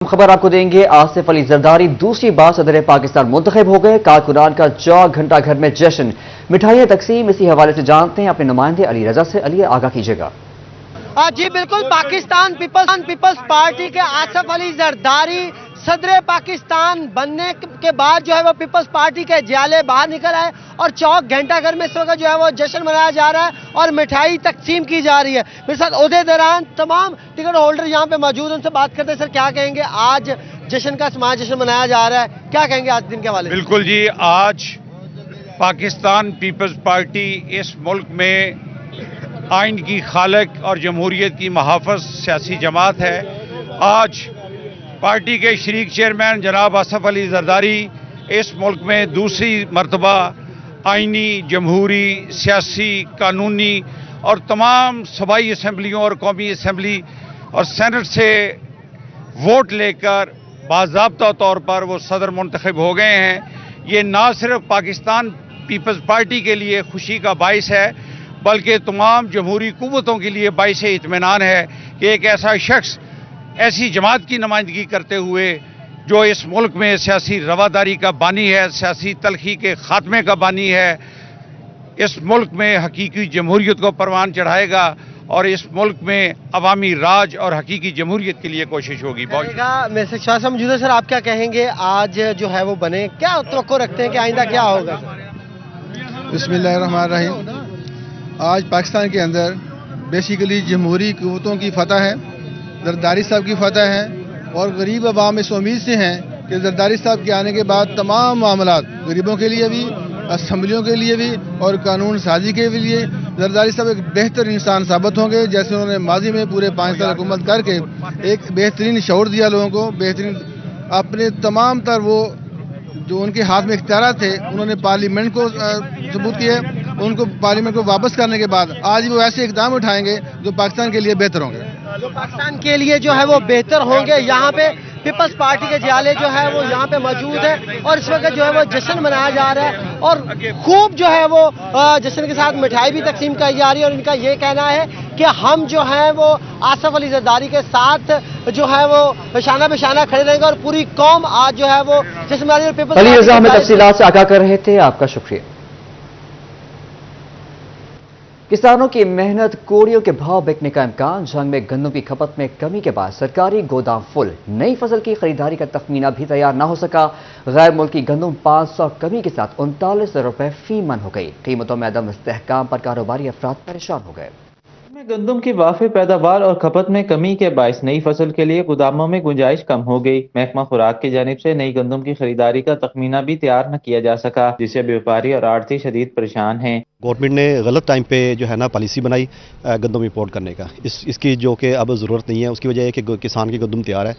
खबर आपको देंगे। आसिफ अली जरदारी दूसरी बार सदर पाकिस्तान मुंतखब हो गए। कारकुनान का 4 घंटा घर में जश्न, मिठाइयां तकसीम। इसी हवाले से जानते हैं अपने नुमाइंदे अली रजा से। अली, आगाह कीजिएगा। जी बिल्कुल, पाकिस्तान पीपल्स पार्टी के आसिफ अली जरदारी सदर पाकिस्तान बनने के बाद जो है वो पीपल्स पार्टी के जियाले बाहर निकल आए और चौक घंटा घर में इस वक्त जो है वो जश्न मनाया जा रहा है और मिठाई तकसीम की जा रही है। मेरे साथ ओहदे दौरान तमाम टिकट होल्डर यहाँ पे मौजूद हैं, उनसे बात करते हैं। सर, क्या कहेंगे, आज जश्न का समाज जश्न मनाया जा रहा है, क्या कहेंगे आज दिन के हवाले से? बिल्कुल जी, आज पाकिस्तान पीपल्स पार्टी इस मुल्क में आइन की खालक और जमहूरियत की मुहाफ़िज़ सियासी जमात है। आज पार्टी के शरीक चेयरमैन जनाब आसिफ अली जरदारी इस मुल्क में दूसरी मरतबा आइनी, जमहूरी, सियासी, कानूनी और तमाम सूबाई असम्बलियों और कौमी असम्बली और सेनेट से वोट लेकर बाज़ाब्ता तौर पर वो सदर मुंतखब हो गए हैं। ये ना सिर्फ पाकिस्तान पीपल्स पार्टी के लिए खुशी का बाइस है, बल्कि तमाम जमहूरी कुव्वतों के लिए बाइस इत्मीनान है कि एक ऐसा शख्स ऐसी जमात की नुमाइंदगी करते हुए जो इस मुल्क में सियासी रवादारी का बानी है, सियासी तलखी के खात्मे का बानी है, इस मुल्क में हकीकी जमहूरियत को परवान चढ़ाएगा और इस मुल्क में अवामी राज और हकीकी जमहूरियत के लिए कोशिश होगी। मेरे से शाह साहब मौजूद है। सर, आप क्या कहेंगे, आज जो है वो बने, क्या तवक्को रखते हैं कि आइंदा क्या होगा? बिस्मिल्लाहिर्रहमानिर्रहीम। आज पाकिस्तान के अंदर बेसिकली जमहूरी कुव्वतों की फतह है, जरदारी साहब की फतह है और गरीब अवाम इस उम्मीद से हैं कि जरदारी साहब के आने के बाद तमाम मामलात गरीबों के लिए भी, असम्बलियों के लिए भी और कानून साजी के लिए जरदारी साहब एक बेहतर इंसान साबित होंगे। जैसे उन्होंने माजी में पूरे 5 साल हुकूमत करके एक बेहतरीन शऊर दिया लोगों को, बेहतरीन अपने तमाम तर वो जो उनके हाथ में इख्तियार थे उन्होंने पार्लियामेंट को सबूत किए। उनको पार्लियामेंट को वापस करने के बाद आज वो ऐसे इकदाम उठाएंगे जो पाकिस्तान के लिए बेहतर होंगे, जो पाकिस्तान के लिए जो है वो बेहतर होंगे। यहाँ पे पीपल्स पार्टी के जियाले जो है वो यहाँ पे मौजूद है और इस वक्त जो है वो जश्न मनाया जा रहा है और खूब जो है वो जश्न के साथ मिठाई भी तकसीम की जा रही है। और इनका ये कहना है कि हम जो है वो आसिफ अली जरदारी के साथ जो है वो शाना बेशाना खड़े रहेंगे और पूरी कौम आज जो है वो जश्न मना रही है। पीपल्स अली रजा हमें तफसीलात से आगाह कर रहे थे, आपका शुक्रिया। किसानों की मेहनत, कोड़ियों के भाव बिकने का इम्कान, जंग में गंदम की खपत में कमी के बाद सरकारी गोदाम फुल, नई फसल की खरीदारी का तखमीना भी तैयार न हो सका। गैर मुल्की गंदम 500 कमी के साथ 39 रुपए फी मन हो गई। कीमतों में अदम इस्तेहकाम पर कारोबारी अफराद परेशान हो गए। गंदम की वाफे पैदावार और खपत में कमी के बायस नई फसल के लिए गोदामों में गुंजाइश कम हो गई। महकमा खुराक की जानिब से नई गंदम की खरीदारी का तखमीना भी तैयार न किया जा सका, जिससे व्यापारी और आड़ती शदीद परेशान हैं। गवर्नमेंट ने गलत टाइम पे जो है ना पॉलिसी बनाई गंदम इंपोर्ट करने का, इसकी जो कि अब ज़रूरत नहीं है। उसकी वजह है कि किसान की गंदम तैयार है।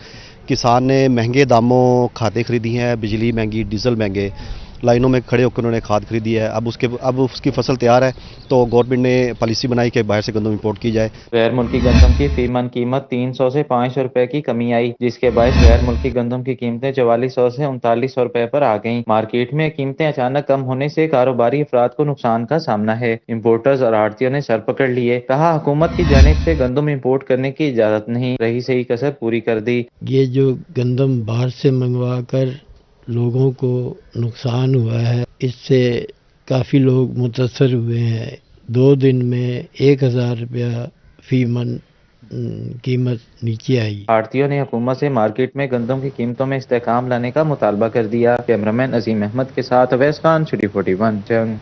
किसान ने महंगे दामों खादें खरीदी हैं, बिजली महंगी, डीजल महंगे, लाइनों में खड़े होकर उन्होंने खाद खरीदी है। अब उसकी फसल तैयार है तो गवर्नमेंट ने पॉलिसी बनाई कि बाहर से गंदम इंपोर्ट की जाए। गैर मुल्की गंदम की फी मन कीमत 300 से 500 रुपए की कमी आई, जिसके बायस गैर मुल्की गंदम की कीमतें 4400 से 3900 रुपए पर आ गईं। मार्केट में कीमतें अचानक कम होने से कारोबारी अफराद को नुकसान का सामना है। इम्पोर्टर्स और आड़तियों ने सर पकड़ लिए। कहा, हुकूमत की जानिब से गंदम इम्पोर्ट करने की इजाजत नहीं रही, सही कसर पूरी कर दी। ये जो गंदम बाहर से मंगवा कर लोगों को नुकसान हुआ है, इससे काफ़ी लोग मुतासर हुए हैं। 2 दिन में 1000 रुपया फी मन कीमत नीचे आई। आड़तियों ने हुकूमत से मार्केट में गंदम की कीमतों में इस्तेहकाम लाने का मुतालबा कर दिया। कैमरामैन अजीम अहमद के साथ अवैस खान, सिटी 41 जंग।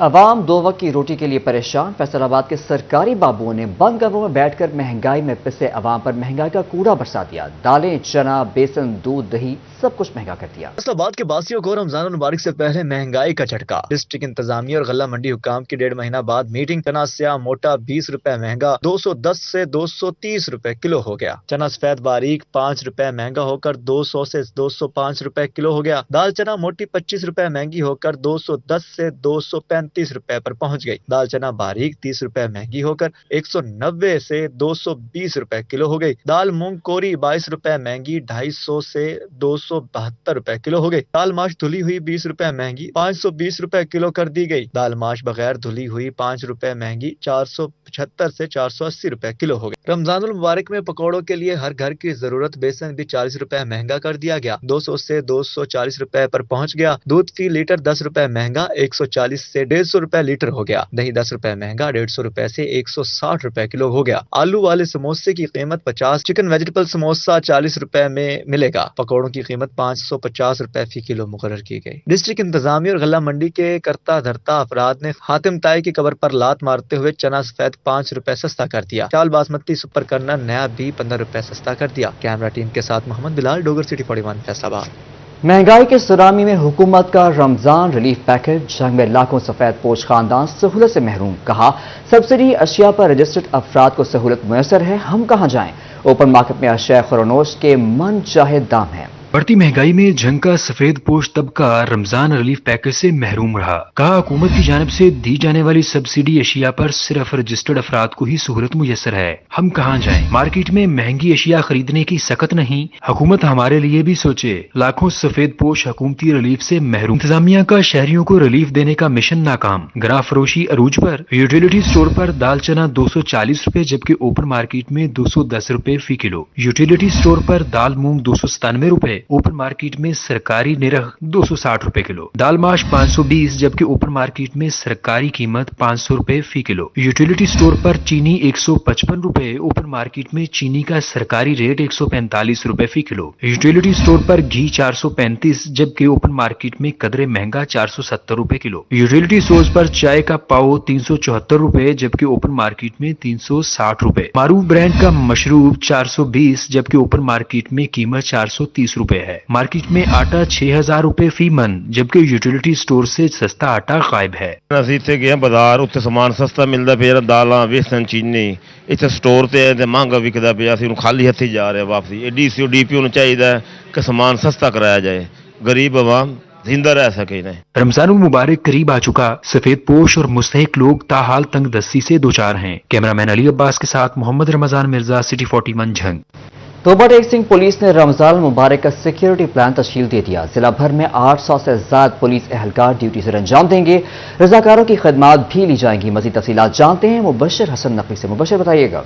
अवाम 2 वक्त की रोटी के लिए परेशान। फैसलाबाद के सरकारी बाबुओं ने बंद कमरों में बैठकर महंगाई में पिसे अवाम पर महंगाई का कूड़ा बरसा दिया। दालें, चना, बेसन, दूध, दही सब कुछ महंगा कर दिया। फैसलाबाद के बासियों को रमजान मुबारक से पहले महंगाई का झटका। डिस्ट्रिक्ट इंतजामिया और गल्ला मंडी हुकाम की 1.5 महीना बाद मीटिंग। चना स्या मोटा 20 रुपए महंगा 210 से 230 रुपए किलो हो गया। चना सफेद बारीक 5 रुपए महंगा होकर 200 से 205 रुपए किलो हो गया। दाल चना मोटी 25 रुपए महंगी होकर 210 से 235 129 रुपए पर पहुंच गई। दाल चना बारीक 30 रुपए महंगी होकर 190 से 220 रुपए किलो हो गई। दाल मूंग कोरी 22 रुपए महंगी 250 से 272 रुपए किलो हो गई। दाल माश धुली हुई 20 रुपए महंगी 520 रुपए किलो कर दी गई। दाल माश बगैर धुली हुई 5 रुपए महंगी 475 से 480 रुपए किलो हो गई। रमजानुल मुबारक में पकौड़ों के लिए हर घर की जरूरत बेसन भी 40 रुपए महंगा कर दिया गया, 200 से 240 रुपए पर पहुंच गया। दूध फी लीटर 10 रुपए महंगा 140 से 150 रुपए लीटर हो गया। दही 10 रुपए महंगा 150 रुपए से 160 रुपए किलो हो गया। आलू वाले समोसे की कीमत 50, चिकन वेजिटेबल समोसा 40 रुपए में मिलेगा। पकौड़ों की कीमत 550 रुपए फी किलो मुकर्रर की गई। डिस्ट्रिक्ट इंतजामिया और गल्ला मंडी के करता धरता अफराद ने हातिम ताई की कब्र पर लात मारते हुए चना सफेद 5 रुपए सस्ता कर दिया। चावल बासमती सुपर करना नया भी 15 रुपए सस्ता कर दिया। कैमरा टीम के साथ मोहम्मद बिलाल, डोगर सिटी 41 फैसलाबाद। महंगाई के सुनामी में हुकूमत का रमजान रिलीफ पैकेज, जंग में लाखों सफेद पोश खानदान सहूलत से महरूम। कहा सब्सिडी अशिया पर रजिस्टर्ड अफराद को सहूलत मुयसर है, हम कहां जाएं। ओपन मार्केट में अशिया खरोनोश के मन चाहे दाम है। बढ़ती महंगाई में जंग का सफेद पोश तबका रमजान रिलीफ पैकेज से महरूम रहा। कहा हुकूमत की जानिब से दी जाने वाली सब्सिडी अशिया पर सिर्फ रजिस्टर्ड अफराद को ही सहूलत मुयसर है, हम कहां जाएं। मार्केट में महंगी अशिया खरीदने की सकत नहीं, हुकूमत हमारे लिए भी सोचे। लाखों सफेद पोश हुकूमती रिलीफ से महरूम। इंतजामिया का शहरियों को रिलीफ देने का मिशन नाकाम। ग्राफ फरोशी अरूज पर। यूटिलिटी स्टोर पर दाल चना 240 रुपए जबकि ओपन मार्केट में 210 रुपए फी किलो। यूटिलिटी स्टोर पर दाल मूंग 297 रुपए, ओपन मार्केट में सरकारी निरख 260 रुपए किलो। दाल माश 520 जबकि ओपन मार्केट में सरकारी कीमत 500 रुपए फी किलो। यूटिलिटी स्टोर पर चीनी 155 रुपए, ओपन मार्केट में चीनी का सरकारी रेट 145 रुपए फी किलो। यूटिलिटी स्टोर पर घी 435 जबकि ओपन मार्केट में कदरे महंगा 470 रुपए किलो। यूटिलिटी स्टोर पर चाय का पाव 374 रुपए जबकि ओपन मार्केट में 360 रुपए। मारूफ ब्रांड का मशरूब 420 जबकि ओपन मार्केट में कीमत 430 रुपए है। मार्केट में आटा 6000 रुपए फी मन जबकि यूटिलिटी स्टोर से सस्ता आटा गायब है। ਅਸੀਂ ਇੱਥੇ ਗਏ ਬਾਜ਼ਾਰ, ਉੱਥੇ ਸਮਾਨ ਸਸਤਾ ਮਿਲਦਾ ਪਿਆ, ਦਾਲਾਂ ਵੇਸਣ ਚੀਨੀ। ਇੱਥੇ ਸਟੋਰ ਤੇ ਤੇ ਮਹਿੰਗਾ ਵਿਕਦਾ ਪਿਆ, ਅਸੀਂ ਹੁਣ ਖਾਲੀ ਹੱਥੀ ਜਾ ਰਹੇ ਵਾਪਸੀ। ਇਹ ਡੀਸੀਓ ਡੀਪੀਓ ਨੂੰ ਚਾਹੀਦਾ ਕਿ ਸਮਾਨ ਸਸਤਾ कराया जाए, गरीब आवाम जिंदा रह सके। रमजान मुबारक करीब आ चुका, सफेद पोश और मुस्तहिक लोग ताहाल तंग दस्ती से दो चार हैं। कैमरामैन अली अब्बास के साथ मोहम्मद रमजान मिर्जा, सिटी 41 झंग। तोबा टेक सिंह पुलिस ने रमजान मुबारक का सिक्योरिटी प्लान तश्कील दे दिया। जिला भर में 800 से ज्यादा पुलिस एहलकार ड्यूटी से अंजाम देंगे। रजाकारों की खदमात भी ली जाएंगी। मजीद तफसीलात जानते हैं मुबशर हसन नकवी से। मुबशर बताइएगा।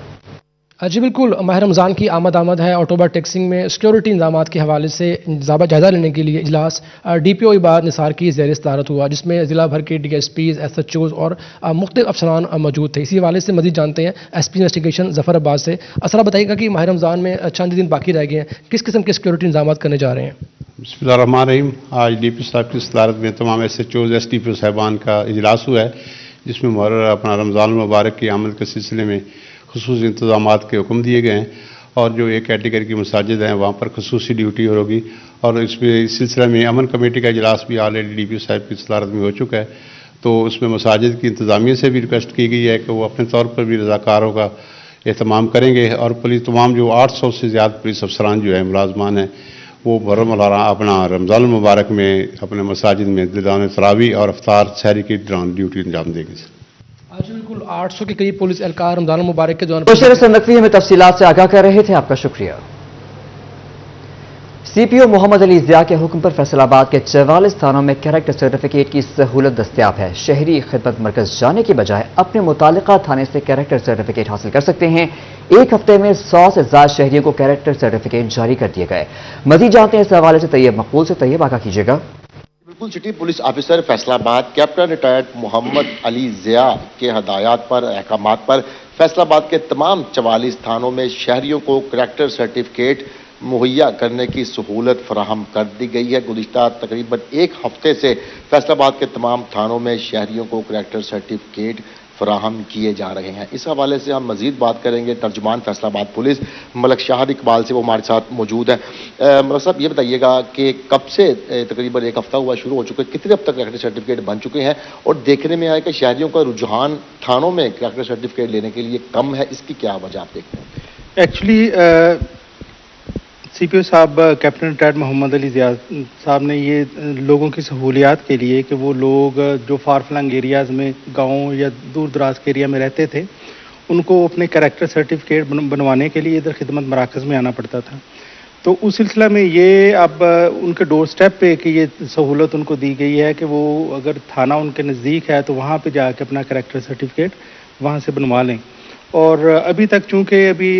जी बिल्कुल, माह रमज़ान की आमद है और तोबा टेक्सिंग में सिक्योरिटी इंतजाम के हवाले से जायजा लेने के लिए इजलास DPO इबाद निसार की ज़ेर सदारत हुआ, जिसमें ज़िला भर के DSPs, SHOs और मुख्तलिफ अफसरान मौजूद थे। इसी हवाले से मज़ीद जानते हैं SP इन्वेस्टिगेशन ज़फ़र अब्बास से। असरा बताइएगा कि माह रमज़ान में चंद दिन बाकी रह गए हैं, किस किस्म के सिक्योरिटी इंतजाम करने जा रहे हैं। बिस्मिल्लाहिर्रहमानिर्रहीम। आज DPO साहब की सदारत में तमाम SHOs SDPO साहिबान का इजलास हुआ है, जिसमें मुहर्रर अपना रमज़ान मुबारक की आमद के सिलसिले में खसूसी इंतजामात के हुक्म दिए गए हैं। और जो एक कैटेगरी की मसाजिद हैं वहाँ पर खसूसी ड्यूटी होगी। और इस सिलसिले में अमन कमेटी का इजलास भी ऑलरेडी DPO साहब की सदारत में हो चुका है। तो उसमें मसाजिद की इंतजामिया से भी रिक्वेस्ट की गई है कि वो अपने तौर पर भी रज़ाकारों का एहतमाम करेंगे। और पुलिस तमाम जो 800 से ज़्यादा पुलिस अफसरान जो है मुलाजमान हैं, वो बरमलाना अपना रमज़ान मुबारक में अपने मसाजिद में दौरान तरावी और अफ्तार सहरी के दौरान ड्यूटी अंजाम देंगे। आज बिल्कुल 800 के करीब पुलिस एहलकार रमज़ान मुबारक के दौरान। मुबशर हसन नकवी हमें तफसीलात से आगाह कर रहे थे, आपका शुक्रिया। CPO मोहम्मद अली ज़िया के हुक्म पर फैसलाबाद के 44 थानों में कैरेक्टर सर्टिफिकेट की सहूलत दस्तयाब है। शहरी खिदमत मरकज जाने की बजाय अपने मुतालिका थाने से कैरेक्टर सर्टिफिकेट हासिल कर सकते हैं। एक हफ्ते में 100 से ज्यादा शहरियों को कैरेक्टर सर्टिफिकेट जारी कर दिए गए। मजीद जानते हैं इस हवाले से तैयब मकबूल से। तैयब आगाह कीजिएगा। बिल्कुल, city police officer Faisalabad captain retired Mohammad Ali Zia के हदायत पर अहकामात पर फैसलाबाद के तमाम 44 थानों में शहरियों को कैरेक्टर सर्टिफिकेट मुहैया करने की सहूलत फराहम कर दी गई है। गुज़िश्ता तकरीबन एक हफ्ते से फैसलाबाद के तमाम थानों में शहरियों को कैरेक्टर सर्टिफिकेट फराहम किए जा रहे हैं। इस हवाले से हम मजीद बात करेंगे तर्जुमान फैसलाबाद पुलिस मलक शाहिद इकबाल से, वो हमारे साथ मौजूद हैं। मलक साहब, ये बताइएगा कि कब से तकरीबन एक हफ्ता हुआ शुरू हो चुका है, कितने अब तक कैरेक्टर सर्टिफिकेट बन चुके हैं और देखने में आया कि शहरियों का रुझान थानों में कैरेक्टर सर्टिफिकेट लेने के लिए कम है, इसकी क्या वजह आप देखते हैं? एक्चुअली CPO صاحب کیپٹن ریٹائرڈ محمد علی ضیاء صاحب نے یہ لوگوں کی سہولیات کے لیے کہ وہ لوگ جو فار فلنگ ایریاز میں گاؤں یا دور دراز کے ایریا میں رہتے تھے ان کو اپنے کریکٹر سرٹیفکیٹ بنوانے کے لیے ادھر خدمت مراکز میں آنا پڑتا تھا. تو اس سلسلہ میں یہ اب ان کے ڈور سٹیپ پہ کہ یہ سہولت ان کو دی گئی ہے کہ وہ اگر تھانہ ان کے نزدیک ہے تو وہاں پہ جا کے اپنا کریکٹر سرٹیفکیٹ وہاں سے بنوا لیں. اور ابھی تک چونکہ ابھی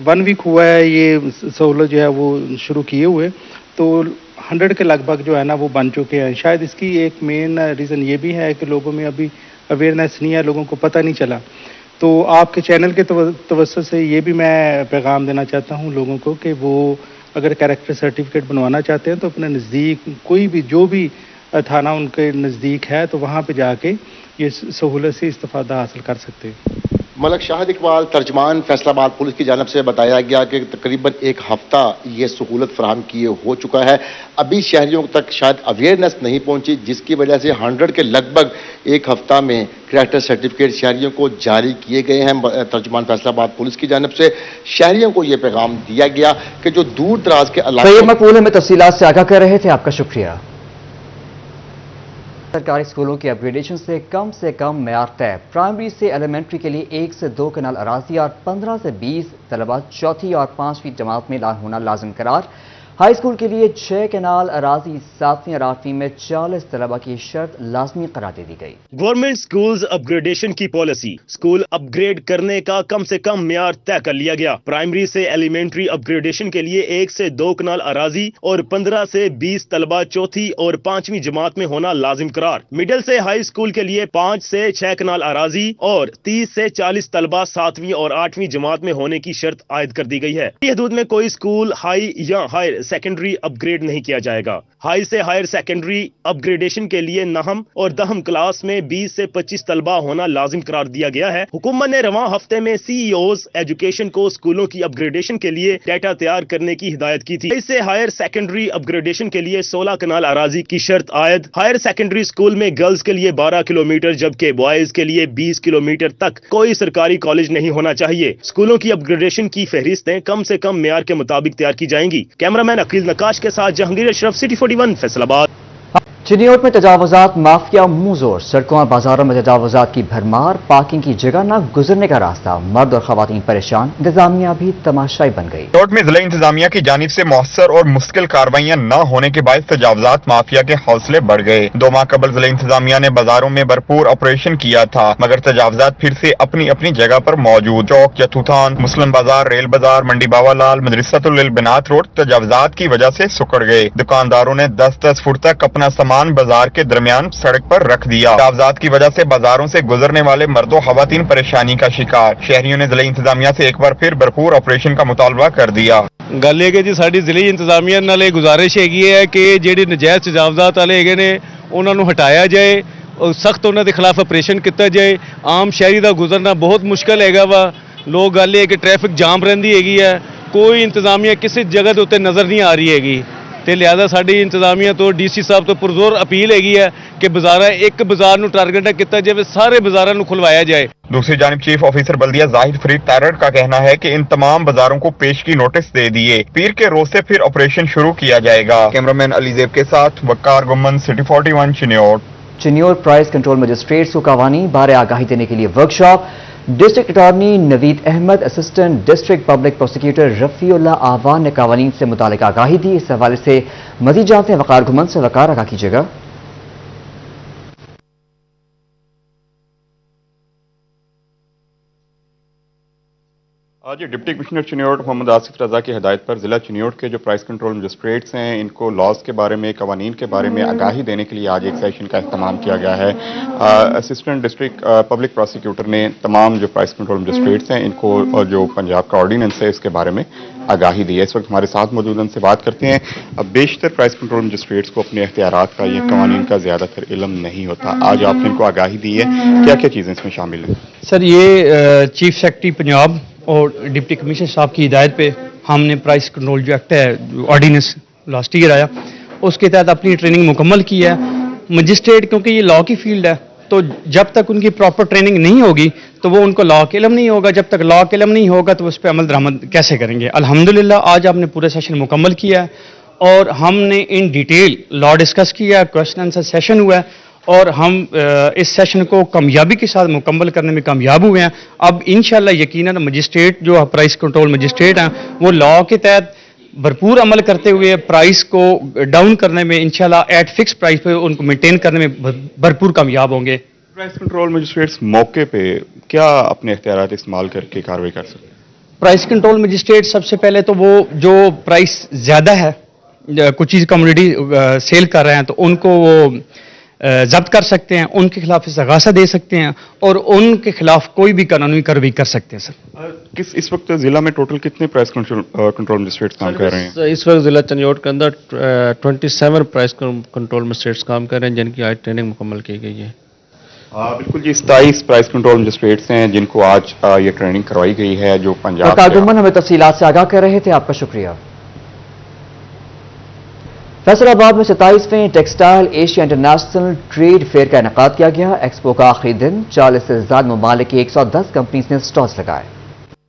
1 ویک ہوا ہے یہ سہولت جو ہے وہ شروع کیے ہوئے تو 100 کے لگ بھگ جو ہے نا وہ بن چکے ہیں. شاید اس کی ایک مین ریزن یہ بھی ہے کہ لوگوں میں ابھی اویئرنیس نہیں ہے, لوگوں کو پتہ نہیں چلا. تو آپ کے چینل کے توسط سے یہ بھی میں پیغام دینا چاہتا ہوں لوگوں کو کہ وہ اگر کریکٹر سرٹیفکیٹ بنوانا چاہتے ہیں تو اپنے نزدیک کوئی بھی جو بھی تھانہ ان کے نزدیک ہے تو وہاں پہ جا کے یہ سہولت سے استفادہ حاصل کر سکتے ہیں. ملک شاہد اقبال, ترجمان فیصل آباد پولیس کی جانب سے بتایا گیا کہ تقریباً 1 ہفتہ یہ سہولت فراہم کیے ہو چکا ہے. ابھی شہریوں تک شاید اویئرنیس نہیں پہنچی جس کی وجہ سے 100 کے لگ بھگ 1 ہفتہ میں کریکٹر سرٹیفکیٹ شہریوں کو جاری کیے گئے ہیں. ترجمان فیصل آباد پولیس کی جانب سے شہریوں کو یہ پیغام دیا گیا کہ جو دور دراز کے علاقے مقبول میں تفصیلات سے آگاہ کر رہے تھے, آپ کا شکریہ. سرکاری اسکولوں کی اپگریڈیشن سے کم معیار طے. پرائمری سے ایلیمنٹری کے لیے 1 سے 2 کنال اراضی اور 15 سے 20 طلبہ چوتھی اور 5ویں جماعت میں ہونا لازم قرار. ہائی اسکول کے لیے 6 کنال اراضی 7ویں اور 8ویں میں 40 طلبہ کی شرط لازمی قرار دے دی گئی. گورنمنٹ سکولز اپ گریڈیشن کی پالیسی. اسکول اپ گریڈ کرنے کا کم سے کم معیار طے کر لیا گیا. پرائمری سے ایلیمنٹری اپ گریڈیشن کے لیے 1 سے 2 کنال اراضی اور 15 سے 20 طلبہ چوتھی اور 5ویں جماعت میں ہونا لازم قرار. مڈل سے ہائی اسکول کے لیے 5 سے 6 کنال اراضی اور 30 سے 40 طلبہ 7ویں اور 8ویں جماعت میں ہونے کی شرط عائد کر دی گئی ہے. یہ حدود میں کوئی اسکول ہائی یا ہائر سیکنڈری اپ گریڈ نہیں کیا جائے گا. ہائی سے ہائر سیکنڈری اپ گریڈیشن کے لیے 9 اور 10 کلاس میں 20 سے 25 طلبہ ہونا لازم قرار دیا گیا ہے. حکومت نے رواں ہفتے میں CEOs ایجوکیشن کو اسکولوں کی اپ گریڈیشن کے لیے ڈیٹا تیار کرنے کی ہدایت کی تھی. اس سے ہائر سیکنڈری اپ گریڈیشن کے لیے 16 کنال اراضی کی شرط عائد. ہائر سیکنڈری اسکول میں گرلز کے لیے 12 کلومیٹر جبکہ بوائز کے لیے 20 کلومیٹر تک کوئی سرکاری کالج نہیں ہونا چاہیے. اسکولوں کی اپ گریڈیشن کی فہرستیں کم سے کم معیار کے مطابق تیار کی جائیں گی. کیمرامین عقیل نقاش کے ساتھ جہانگیر اشرف, سٹی 41 فیصل آباد. چنیوٹ میں تجاوزات مافیا منہ زور. سڑکوں اور بازاروں میں تجاوزات کی بھرمار. پارکنگ کی جگہ نہ, گزرنے کا راستہ. مرد اور خواتین پریشان. انتظامیہ بھی تماشائی بن گئی. چنیوٹ میں ضلع انتظامیہ کی جانب سے مؤثر اور مشکل کاروائیاں نہ ہونے کے باعث تجاوزات مافیا کے حوصلے بڑھ گئے. 2 ماہ قبل ضلع انتظامیہ نے بازاروں میں بھرپور آپریشن کیا تھا مگر تجاوزات پھر سے اپنی اپنی جگہ پر موجود. چوک, یتھوتھان, مسلم بازار, ریل بازار, منڈی باوا لال, مدرسۃ البنات روڈ تجاوزات کی وجہ سے سکڑ گئے. دکانداروں نے 10-10 فٹ تک اپنا سامان بازار کے درمیان سڑک پر رکھ دیا. تجاوزات کی وجہ سے بازاروں سے گزرنے والے مرد و خواتین پریشانی کا شکار. شہریوں نے ضلع انتظامیہ سے ایک بار پھر بھرپور آپریشن کا مطالبہ کر دیا. گل یہ کہ جی ساری ضلع انتظامیہ نال یہ گزارش ہے کہ جہے نجائز تجاوزات والے ہے نے انہوں نے ہٹایا جائے اور سخت انہوں کے خلاف آپریشن کیا جائے. عام شہری کا گزرنا بہت مشکل ہے وا. لوگ گل یہ کہ ٹریفک جام رہی ہے, کوئی انتظامیہ کسی جگہ کے اتنے نظر نہیں آ رہی ہے. تے لہذا ساری انتظامیہ تو DC صاحب تو پرزور اپیل ہے کہ ایک بازار نو ٹارگٹ کیا جائے, سارے بازاروں کھلوایا جائے. دوسری جانب چیف آفیسر بلدیہ زاہد فرید تیرٹ کا کہنا ہے کہ ان تمام بازاروں کو پیشگی نوٹس دے دیے. پیر کے روز سے پھر آپریشن شروع کیا جائے گا. کیمرامین علی زیب کے ساتھ Waqar Gumman, city 41 Chiniot. Chiniot price control magistrates کو قوانین بارے آگاہی دینے کے لیے workshop. District attorney Naveed Ahmed, assistant district public prosecutor Rafi Ullah Awan نے قوانین سے متعلق آگاہی دی. اس حوالے سے مزید جانتے ہیں وقار گھمن سے. وقار, آگاہ کیجیے گا. آج ڈپٹی کمشنر چنیوٹ محمد آصف رضا کی ہدایت پر ضلع چنیوٹ کے جو پرائز کنٹرول مجسٹریٹس ہیں ان کو لاز کے بارے میں, قوانین کے بارے میں آگاہی دینے کے لیے آج ایک سیشن کا اہتمام کیا گیا ہے. اسسٹنٹ ڈسٹرکٹ پبلک پروسیکیوٹر نے تمام جو پرائز کنٹرول مجسٹریٹس ہیں ان کو جو پنجاب کا آرڈیننس ہے اس کے بارے میں آگاہی دی ہے. اس وقت ہمارے ساتھ موجود ان سے بات کرتے ہیں. اب بیشتر پرائز کنٹرول مجسٹریٹس کو اپنے اختیارات کا یا قوانین کا زیادہ تر علم نہیں ہوتا. آج آپ نے ان کو آگاہی دی ہے, کیا کیا چیزیں اس میں شامل ہیں؟ سر یہ چیف سیکرٹری پنجاب اور ڈپٹی کمشنر صاحب کی ہدایت پہ ہم نے پرائز کنٹرول جو ایکٹ ہے آرڈیننس لاسٹ ایئر آیا اس کے تحت اپنی ٹریننگ مکمل کی ہے. مجسٹریٹ کیونکہ یہ لاء کی فیلڈ ہے تو جب تک ان کی پراپر ٹریننگ نہیں ہوگی تو وہ ان کو لا کا علم نہیں ہوگا. جب تک لا کا علم نہیں ہوگا تو اس پہ عمل درآمد کیسے کریں گے؟ الحمدللہ آج آپ نے پورا سیشن مکمل کیا ہے اور ہم نے ان ڈیٹیل لا ڈسکس کیا, کوشچن آنسر سیشن ہوا ہے اور ہم اس سیشن کو کامیابی کے ساتھ مکمل کرنے میں کامیاب ہوئے ہیں. اب انشاءاللہ یقیناً مجسٹریٹ جو پرائس کنٹرول مجسٹریٹ ہیں وہ لا کے تحت بھرپور عمل کرتے ہوئے پرائس کو ڈاؤن کرنے میں انشاءاللہ ایٹ فکس پرائس پہ ان کو مینٹین کرنے میں بھرپور کامیاب ہوں گے. پرائس کنٹرول مجسٹریٹس موقع پہ کیا اپنے اختیارات استعمال کر کے کارروائی کر سکتے ہیں؟ پرائس کنٹرول مجسٹریٹ سب سے پہلے تو وہ جو پرائس زیادہ ہے, کچھ چیز کموڈیٹی سیل کر رہے ہیں تو ان کو وہ ضبط کر سکتے ہیں, ان کے خلاف استغاثہ دے سکتے ہیں اور ان کے خلاف کوئی بھی قانونی کارروائی کر سکتے ہیں. سر اس وقت ضلع میں ٹوٹل کتنے پرائس کنٹرول مجسٹریٹس کام کر رہے ہیں؟ اس وقت ضلع چنیوٹ کے اندر 27 پرائس کنٹرول مجسٹریٹس کام کر رہے ہیں جن کی آج ٹریننگ مکمل کی گئی ہے. بالکل جی, 27 پرائس کنٹرول مجسٹریٹس ہیں جن کو آج یہ ٹریننگ کروائی گئی ہے جو پنجاب کارڈمن ہمیں تفصیلات سے آگاہ کر رہے تھے. آپ کا شکریہ. فیصل آباد میں 27ویں textile Asia international trade fair کا انعقاد کیا گیا. ایکسپو کا آخری دن 40 سے زیادہ ممالک کی 110 کمپنیز نے سٹالز لگائے.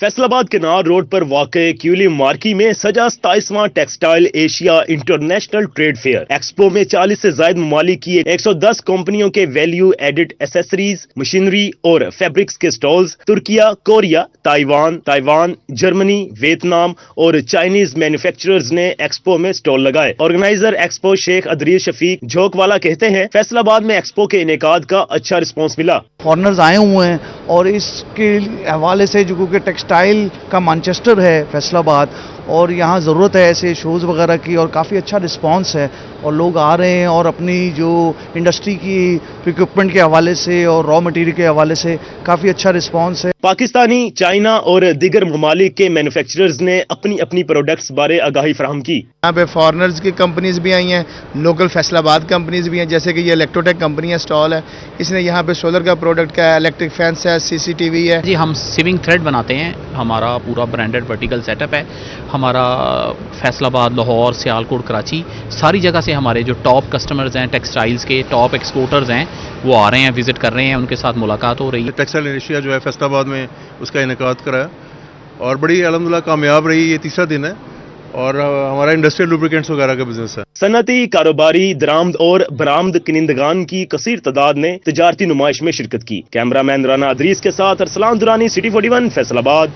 فیصل آباد کنار روڈ پر واقع کیولی مارکی میں سجا 27واں textile Asia international trade fair. Expo میں 40 سے زائد ممالک کی 110 کمپنیوں کے ویلیو ایڈڈ ایسیسریز, مشینری اور فیبرکس کے stalls Turkiye, Korea, Taiwan, Germany, Vietnam اور چائنیز مینوفیکچررز نے ایکسپو میں سٹال لگائے. آرگنائزر ایکسپو شیخ ادریس شفیق جھوک والا کہتے ہیں فیصل آباد میں ایکسپو کے انعقاد کا اچھا رسپانس ملا. فارنرز آئے ہوئے ہیں اور اس کے حوالے سے جو کہ ٹیکسٹائل کا مانچسٹر ہے فیصل آباد, اور یہاں ضرورت ہے ایسے شوز وغیرہ کی اور کافی اچھا رسپانس ہے اور لوگ آ رہے ہیں اور اپنی جو انڈسٹری کی اکوپمنٹ کے حوالے سے اور را مٹیریل کے حوالے سے کافی اچھا رسپانس ہے. پاکستانی, چائنا اور دیگر ممالک کے مینوفیکچررز نے اپنی اپنی پروڈکٹس بارے آگاہی فراہم کی. یہاں پہ فارنرز کی کمپنیز بھی آئی ہیں, لوکل فیصل آباد کمپنیز بھی ہیں, جیسے کہ یہ الیکٹروٹیک کمپنی ہے سٹال ہے, اس نے یہاں پہ سولر کا پروڈکٹ کا ہے, الیکٹرک فینس ہے, CCTV ہے. جی ہم سیونگ تھریڈ بناتے ہیں, ہمارا پورا برانڈڈ ورٹیکل سیٹ اپ ہے. ہمارا فیصل آباد, لاہور, سیالکوٹ, کراچی ساری جگہ سے ہمارے جو ٹاپ کسٹمرز ہیں ٹیکسٹائلز کے, ٹاپ ایکسپورٹرز ہیں, وہ آ رہے ہیں, وزٹ کر رہے ہیں, ان کے ساتھ ملاقات ہو رہی ہے. ٹیکسٹائل ایشیا جو ہے فیصل آباد میں اس کا انعقاد کرایا اور بڑی الحمدللہ کامیاب رہی. یہ تیسرا دن ہے اور ہمارا انڈسٹریل لوبریکینٹس وغیرہ کا بزنس ہے. صنعتی, کاروباری, درآمد اور برآمد کنندگان کی کثیر تعداد نے تجارتی نمائش میں شرکت کی. کیمرہ مین رانا ادریس کے ساتھ ارسلان درانی, سٹی 41 فیصل آباد.